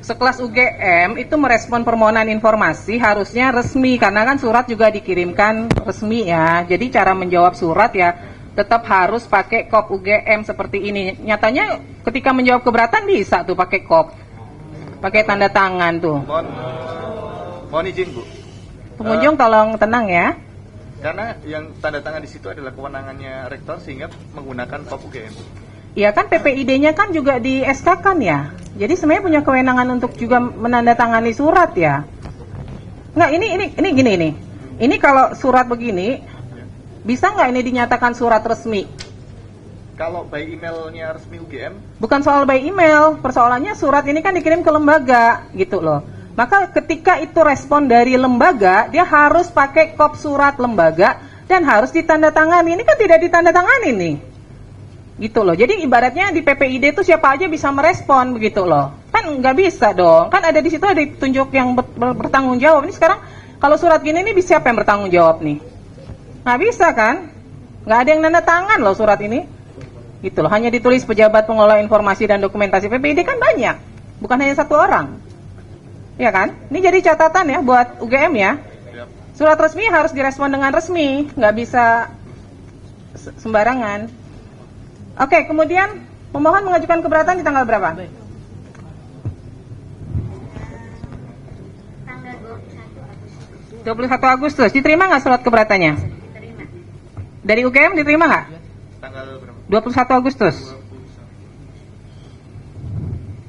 sekelas UGM itu merespon permohonan informasi harusnya resmi, karena kan surat juga dikirimkan resmi ya. Jadi cara menjawab surat ya tetap harus pakai kop UGM seperti ini. Nyatanya ketika menjawab keberatan bisa tuh pakai kop, pakai tanda tangan tuh. Mohon izin Bu. Pengunjung tolong tenang ya. Karena yang tanda tangan di situ adalah kewenangannya rektor sehingga menggunakan kop UGM. Iya kan PPID-nya kan juga di SK-kan ya. Jadi sebenarnya punya kewenangan untuk juga menandatangani surat ya. Enggak, ini gini ini. Ini kalau surat begini, bisa nggak ini dinyatakan surat resmi? Kalau by emailnya resmi UGM? Bukan soal by email, persoalannya surat ini kan dikirim ke lembaga gitu loh. Maka ketika itu respon dari lembaga, dia harus pakai kop surat lembaga dan harus ditandatangani. Ini kan tidak ditandatangani nih. Gitu loh. Jadi ibaratnya di PPID itu siapa aja bisa merespon begitu loh. Kan nggak bisa dong. Kan ada di situ ada tunjuk yang bertanggung jawab. Ini sekarang kalau surat gini nih siapa yang bertanggung jawab nih? Nggak bisa kan? Nggak ada yang nanda tangan loh surat ini. Gitu loh. Hanya ditulis pejabat pengelola informasi dan dokumentasi. PPID kan banyak. Bukan hanya satu orang. Ya kan? Ini jadi catatan ya buat UGM ya. Surat resmi harus direspon dengan resmi. Nggak bisa sembarangan. Oke, kemudian pemohon mengajukan keberatan di tanggal berapa? Tanggal 21 Agustus. Diterima nggak surat keberatannya? Diterima. Dari UGM diterima nggak? Tanggal berapa? 21 Agustus.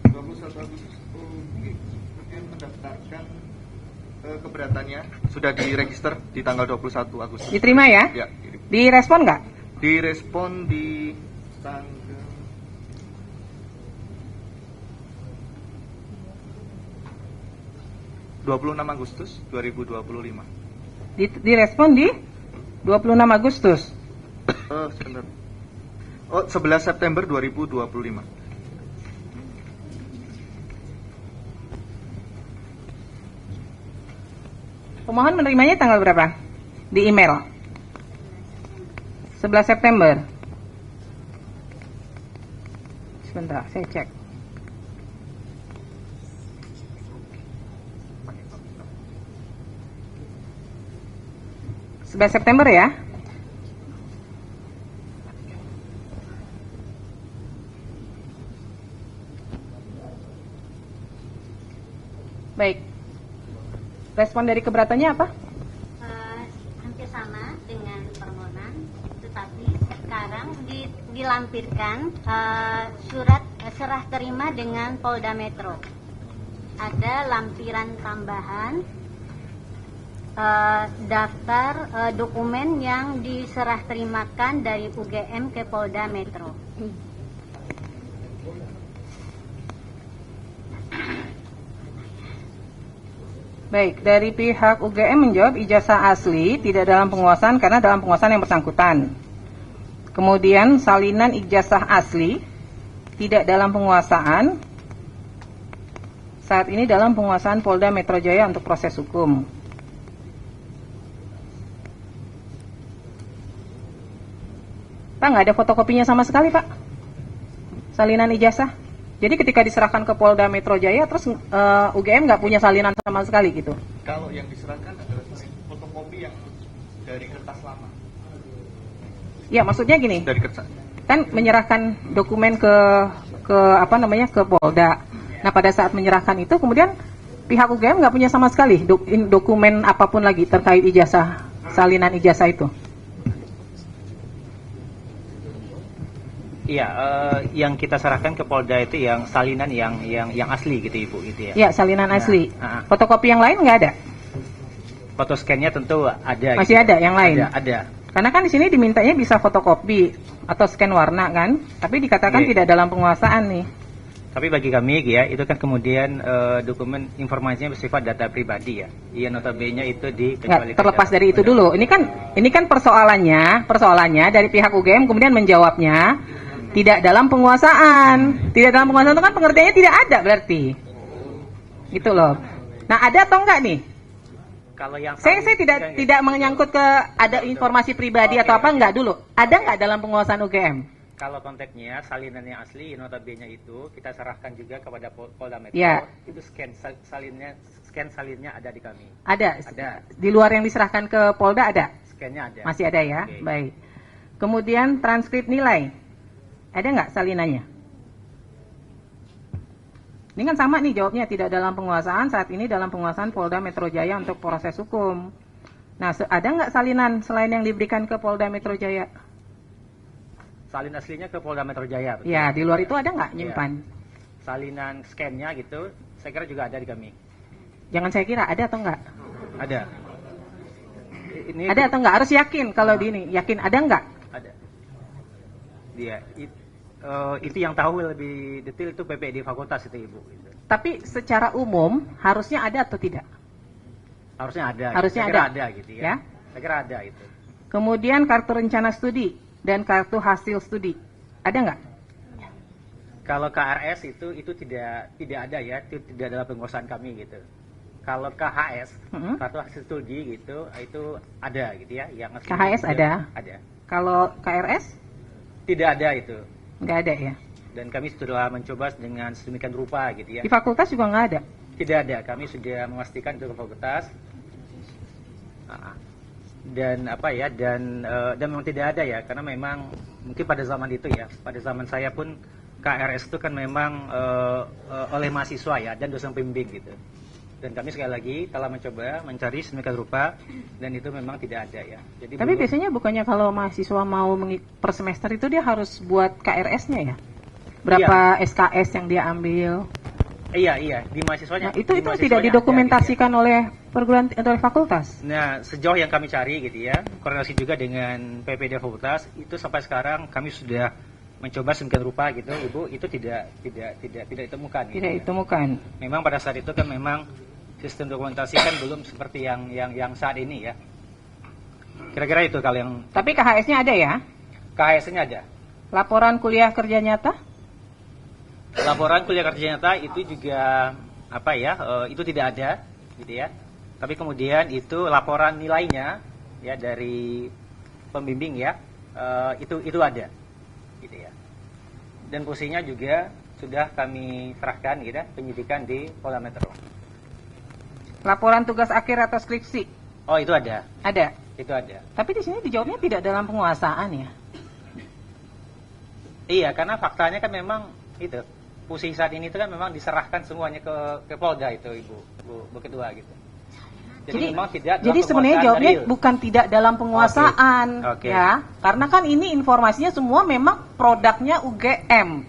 21 Agustus. UGM mendaftarkan keberatannya sudah diregister di tanggal 21 Agustus. Diterima ya? Ya, Direspon nggak? direspon di tanggal 26 Agustus 2025. Direspon di 26 Agustus. Sebentar. 11 September 2025. Pemohon menerimanya tanggal berapa? Di email. 11 September. Sebentar, saya cek. September ya. Baik. Respon dari keberatannya apa? Hampir sama dengan permohonan, tetapi sekarang dilampirkan surat serah terima dengan Polda Metro. Ada lampiran tambahan daftar dokumen yang diserah terimakan dari UGM ke Polda Metro. Baik, dari pihak UGM menjawab ijazah asli tidak dalam penguasaan karena dalam penguasaan yang bersangkutan. Kemudian salinan ijazah asli tidak dalam penguasaan, saat ini dalam penguasaan Polda Metro Jaya untuk proses hukum. Pak, nggak ada fotokopinya sama sekali Pak, salinan ijazah. Jadi ketika diserahkan ke Polda Metro Jaya, terus UGM nggak punya salinan sama sekali gitu? Kalau yang diserahkan adalah fotokopi yang dari kertas lama. Ya, maksudnya gini. Dari kertas. Kan menyerahkan dokumen ke Polda. Nah, pada saat menyerahkan itu kemudian pihak UGM nggak punya sama sekali dokumen apapun lagi terkait ijazah, salinan ijazah itu. Iya, yang kita serahkan ke Polda itu yang salinan yang asli gitu Ibu gitu ya. Iya, salinan asli. Nah. Fotokopi yang lain nggak ada? Foto scan-nya tentu ada. Masih gitu. ada yang lain? Ada. Karena kan di sini dimintanya bisa fotokopi atau scan warna kan, tapi dikatakan tidak dalam penguasaan nih. Tapi bagi kami ya, itu kan kemudian dokumen informasinya bersifat data pribadi ya. Iya, notabene itu dikecualikan. Terlepas dari itu dulu. Ini kan persoalannya dari pihak UGM kemudian menjawabnya tidak dalam penguasaan. Tidak dalam penguasaan itu kan pengertiannya tidak ada berarti. Gitu loh. Nah, ada atau enggak nih? Kalau yang Saya tidak menyangkut ke ada informasi pribadi atau apa, enggak dulu. Ada enggak dalam penguasaan UGM? Kalau konteksnya salinannya asli, notabene itu kita serahkan juga kepada Polda Metro. Ya. Itu scan salinnya ada di kami. Ada. Ada. Di luar yang diserahkan ke Polda ada? Scannya ada. Masih ada ya? Oke. Baik. Kemudian transkrip nilai. Ada nggak salinannya? Ini kan sama nih jawabnya, tidak dalam penguasaan, saat ini dalam penguasaan Polda Metro Jaya untuk proses hukum. Nah, ada nggak salinan selain yang diberikan ke Polda Metro Jaya? Salin aslinya ke Polda Metro Jaya. Betul? Ya, di luar itu ada nggak nyimpan? Salinan scan-nya gitu, saya kira juga ada di kami. Jangan saya kira, ada atau nggak? Ada. Ini Ada atau nggak? Harus yakin kalau di ini. Yakin ada nggak? ada. Dia itu yang tahu lebih detail itu PPD fakultas itu Ibu. Gitu. Tapi secara umum harusnya ada atau tidak? Harusnya ada. Harusnya saya kira ada. ada gitu ya. Ya. Saya kira ada itu. Kemudian kartu rencana studi dan kartu hasil studi. Ada nggak? Kalau KRS itu tidak ada ya, itu tidak dalam penguasaan kami gitu. Kalau KHS, kartu hasil studi gitu, itu ada gitu ya. Yang asli KHS juga ada? Ada. Kalau KRS? Tidak ada itu. Nggak ada ya? Dan kami sudah mencoba dengan sedemikian rupa gitu ya. Di fakultas juga nggak ada? Tidak ada, kami sudah memastikan itu ke fakultas. Dan memang tidak ada ya, karena memang mungkin pada zaman itu ya, pada zaman saya pun KRS itu kan memang oleh mahasiswa ya dan dosen pembimbing gitu. Dan kami sekali lagi telah mencoba mencari sedemikian rupa dan itu memang tidak ada ya. Jadi Tapi biasanya bukannya kalau mahasiswa mau per semester itu dia harus buat KRS-nya ya? Berapa SKS yang dia ambil? Iya, di mahasiswanya. Nah, itu di mahasiswanya tidak ada, didokumentasikan gitu ya. oleh perguruan oleh fakultas. Nah, sejauh yang kami cari gitu ya, koordinasi juga dengan PPD fakultas, itu sampai sekarang kami sudah mencoba sedemikian rupa gitu, Ibu, itu tidak ditemukan. Gitu Tidak ya. ditemukan. Memang pada saat itu kan memang sistem dokumentasi kan belum seperti yang saat ini ya. Kira-kira itu kalau yang Tapi KHS-nya ada ya? KHS-nya ada. Laporan kuliah kerja nyata? Laporan kuliah kerja nyata itu juga itu tidak ada gitu ya. Tapi kemudian itu laporan nilainya ya dari pembimbing ya, itu ada gitu ya. Dan posisinya juga sudah kami serahkan gitu ya, penyidikan di Polda Metro. Laporan tugas akhir atau skripsi? Oh, itu ada. Ada. Itu ada. Tapi di sini dijawabnya tidak dalam penguasaan ya? Iya, karena faktanya kan memang itu posisi saat ini itu kan memang diserahkan semuanya ke Polda itu Bu Ketua gitu. Jadi memang tidak. Jadi sebenarnya jawabnya real. bukan tidak dalam penguasaan Oke. ya, karena kan ini informasinya semua memang produknya UGM.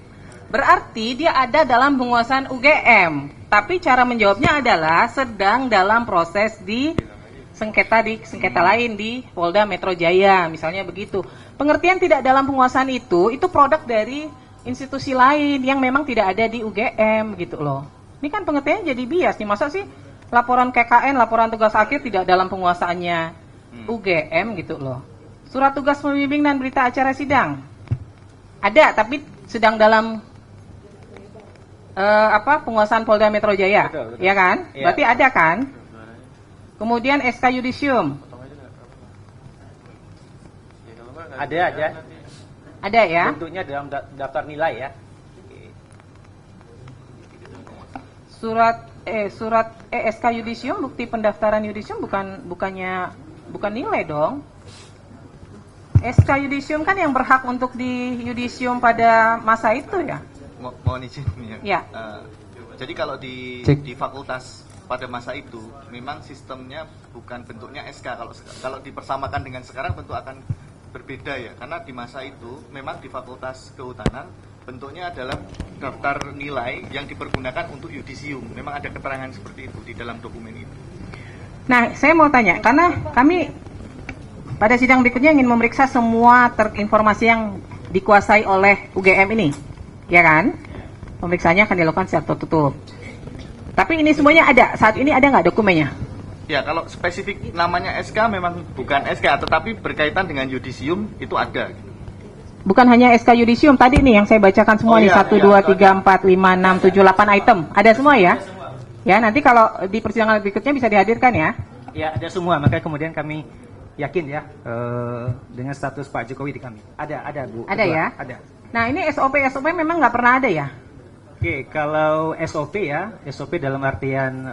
Berarti dia ada dalam penguasaan UGM. Tapi cara menjawabnya adalah sedang dalam proses di sengketa lain di Polda Metro Jaya, misalnya begitu. Pengertian tidak dalam penguasaan itu produk dari institusi lain yang memang tidak ada di UGM gitu loh. Ini kan pengertiannya jadi bias nih, masa sih laporan KKN, laporan tugas akhir tidak dalam penguasaannya UGM gitu loh. Surat tugas pembimbing dan berita acara sidang ada, tapi sedang dalam penguasaan Polda Metro Jaya, Betul. ya kan? Iya. Berarti ada kan? Kemudian SK Yudisium Ada. ada ya? Bentuknya dalam daftar nilai ya. Surat SK Yudisium, bukti pendaftaran Yudisium bukan nilai dong. SK Yudisium kan yang berhak untuk di Yudisium pada masa itu ya. Mohon izin ya. Ya. Jadi kalau di fakultas pada masa itu memang sistemnya bukan bentuknya SK. Kalau dipersamakan dengan sekarang tentu akan berbeda ya. Karena di masa itu memang di Fakultas Kehutanan bentuknya adalah daftar nilai yang dipergunakan untuk yudisium. Memang ada keterangan seperti itu di dalam dokumen itu. Nah, saya mau tanya, karena kami pada sidang berikutnya ingin memeriksa semua informasi yang dikuasai oleh UGM ini, ya kan? Pemeriksaannya akan dilakukan secara tertutup. Tapi ini semuanya ada, saat ini ada nggak dokumennya? Ya, kalau spesifik namanya SK memang bukan SK, tetapi berkaitan dengan yudisium itu ada. Bukan hanya SK Yudisium, tadi nih yang saya bacakan semua nih, 1, 2, 3, 4, 5, 6, 7, 8 item. Ada semua ya? Ya, nanti kalau di persidangan berikutnya bisa dihadirkan ya? Ya, ada semua. Makanya kemudian kami yakin ya dengan status Pak Jokowi di kami. Ada Bu. Ada Ketua. ya? Ada. Nah, ini SOP memang nggak pernah ada ya? Oke, kalau SOP ya, SOP dalam artian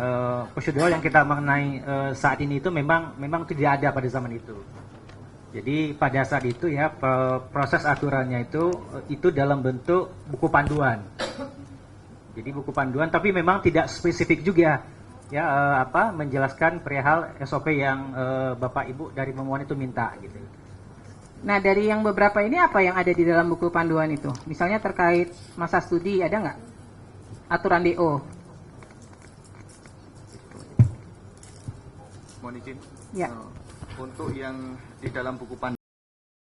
prosedural yang kita mengenai saat ini itu memang tidak ada pada zaman itu. Jadi pada saat itu ya proses aturannya itu dalam bentuk buku panduan. Jadi buku panduan, tapi memang tidak spesifik juga ya menjelaskan perihal SOP yang Bapak Ibu dari pemohon itu minta gitu. Nah, dari yang beberapa ini apa yang ada di dalam buku panduan itu? Misalnya terkait masa studi, ada nggak? Aturan DO? Mohon izin. Ya. Untuk yang di dalam buku panduan